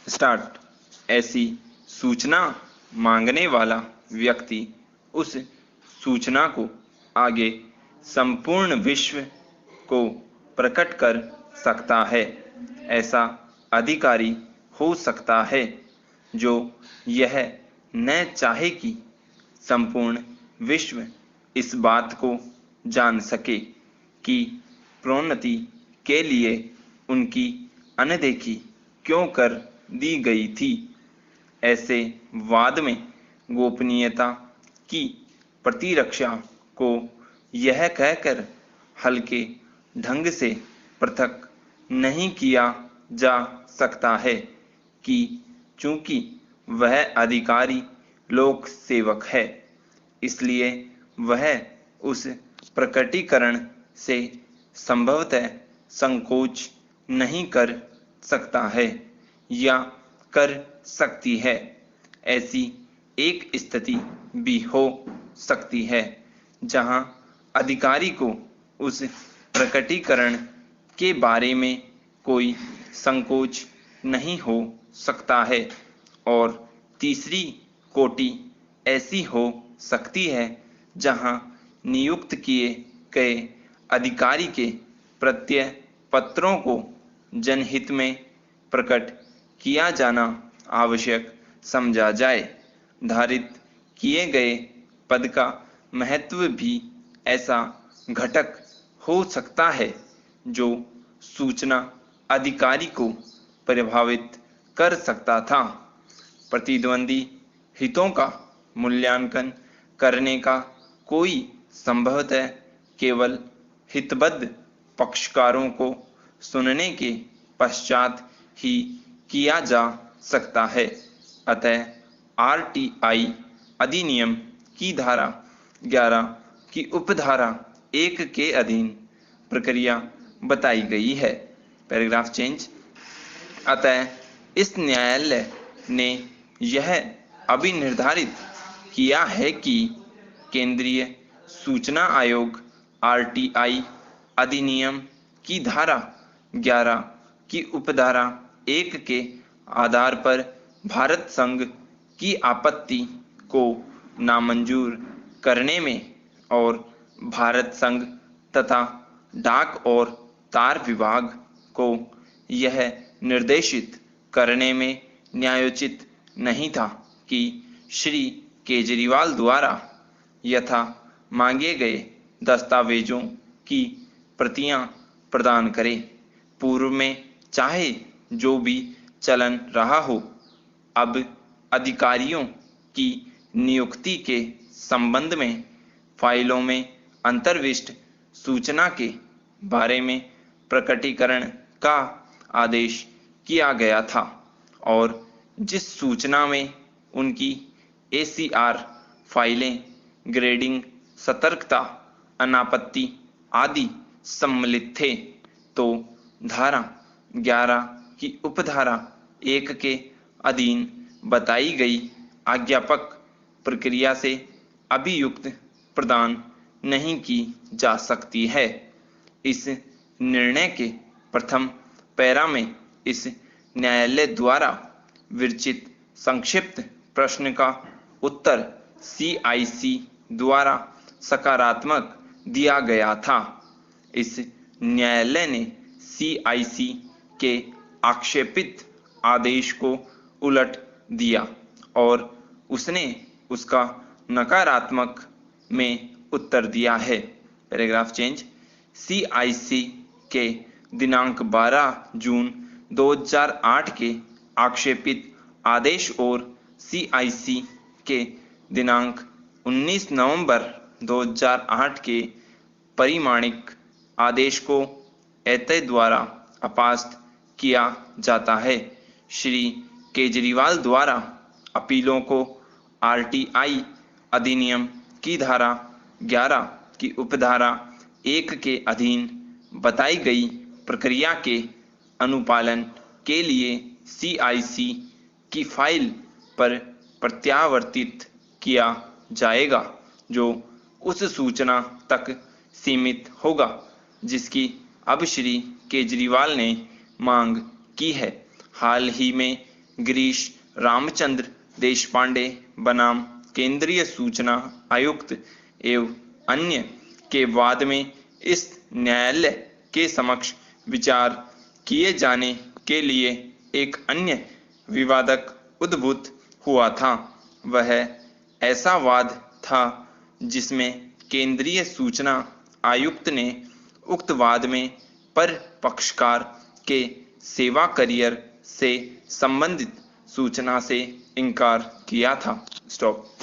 Start. ऐसी सूचना मांगने वाला व्यक्ति उस सूचना को आगे संपूर्ण विश्व को प्रकट कर सकता है। ऐसा अधिकारी हो सकता है जो यह न चाहे कि संपूर्ण विश्व इस बात को जान सके कि प्रोन्नति के लिए उनकी अनदेखी क्यों कर दी गई थी। ऐसे वाद में गोपनीयता की प्रतिरक्षा को यह कहकर हल्के ढंग से पृथक नहीं किया जा सकता है कि चूंकि वह अधिकारी लोक सेवक है, इसलिए वह उस प्रकटीकरण से संभवतः संकोच नहीं कर सकता है या कर सकती है। ऐसी एक स्थिति भी हो सकती है जहां अधिकारी को उस प्रकटीकरण के बारे में कोई संकोच नहीं हो सकता है, और तीसरी कोटि ऐसी हो सकती है जहां नियुक्त किए गए अधिकारी के प्रत्यय पत्रों को जनहित में प्रकट किया जाना आवश्यक समझा जाए। धारित किए गए पद का महत्व भी ऐसा घटक हो सकता है जो सूचना अधिकारी को प्रभावित कर सकता था। प्रतिद्वंदी हितों का मूल्यांकन करने का कोई संभवतः केवल हितबद्ध पक्षकारों को सुनने के पश्चात ही किया जा सकता है। अतः आरटीआई अधिनियम की धारा 11 की उपधारा 1 के अधीन प्रक्रिया बताई गई है। Paragraph change. अतः इस न्यायालय ने यह अभिनिर्धारित किया है कि केंद्रीय सूचना आयोग आरटीआई अधिनियम की धारा 11 की उपधारा 1 के आधार पर भारत संघ की आपत्ति को नामंजूर करने में और भारत संघ तथा डाक और तार विभाग को यह निर्देशित करने में न्यायोचित नहीं था कि श्री केजरीवाल द्वारा यथा मांगे गए दस्तावेजों की प्रतियां प्रदान करें। पूर्व में चाहे जो भी चलन रहा हो, अब अधिकारियों की नियुक्ति के संबंध में फाइलों में अंतर्विष्ट सूचना के बारे में प्रकटीकरण का आदेश किया गया था, और जिस सूचना में उनकी एसीआर फाइलें, ग्रेडिंग, सतर्कता, अनापत्ति आदि सम्मिलित थे, तो धारा 11 की उपधारा 1 के अधीन बताई गई आज्ञापक प्रक्रिया से अभियुक्त प्रदान नहीं की जा सकती है। इस निर्णय के प्रथम पैरा में इस न्यायालय द्वारा विरचित संक्षिप्त प्रश्न का उत्तर सीआईसी द्वारा सकारात्मक दिया गया था। इस न्यायालय ने सीआईसी के आक्षेपित आदेश को उलट दिया और उसने उसका नकारात्मक में उत्तर दिया है। Paragraph change. सीआईसी के दिनांक 12 जून 2008 के आक्षेपित आदेश और सीआईसी के दिनांक 19 नवंबर 2008 के परिमाणिक आदेश को एतय द्वारा अपास्त किया जाता है। श्री केजरीवाल द्वारा अपीलों को आरटीआई अधिनियम की धारा 11 की उपधारा 1 के अधीन बताई गई प्रक्रिया के अनुपालन के लिए सीआईसी की फाइल पर प्रत्यावर्तित किया जाएगा, जो उस सूचना तक सीमित होगा जिसकी अब श्री केजरीवाल ने मांग की है। हाल ही में गिरीश रामचंद्र देशपांडे बनाम केंद्रीय सूचना आयुक्त एवं अन्य के वाद में इस न्यायालय के समक्ष विचार किए जाने के लिए एक अन्य विवादक उद्भूत हुआ था। वह ऐसा वाद था जिसमें केंद्रीय सूचना आयुक्त ने उक्त वाद में पर पक्षकार के सेवा करियर से संबंधित सूचना से इनकार किया था। स्टॉप।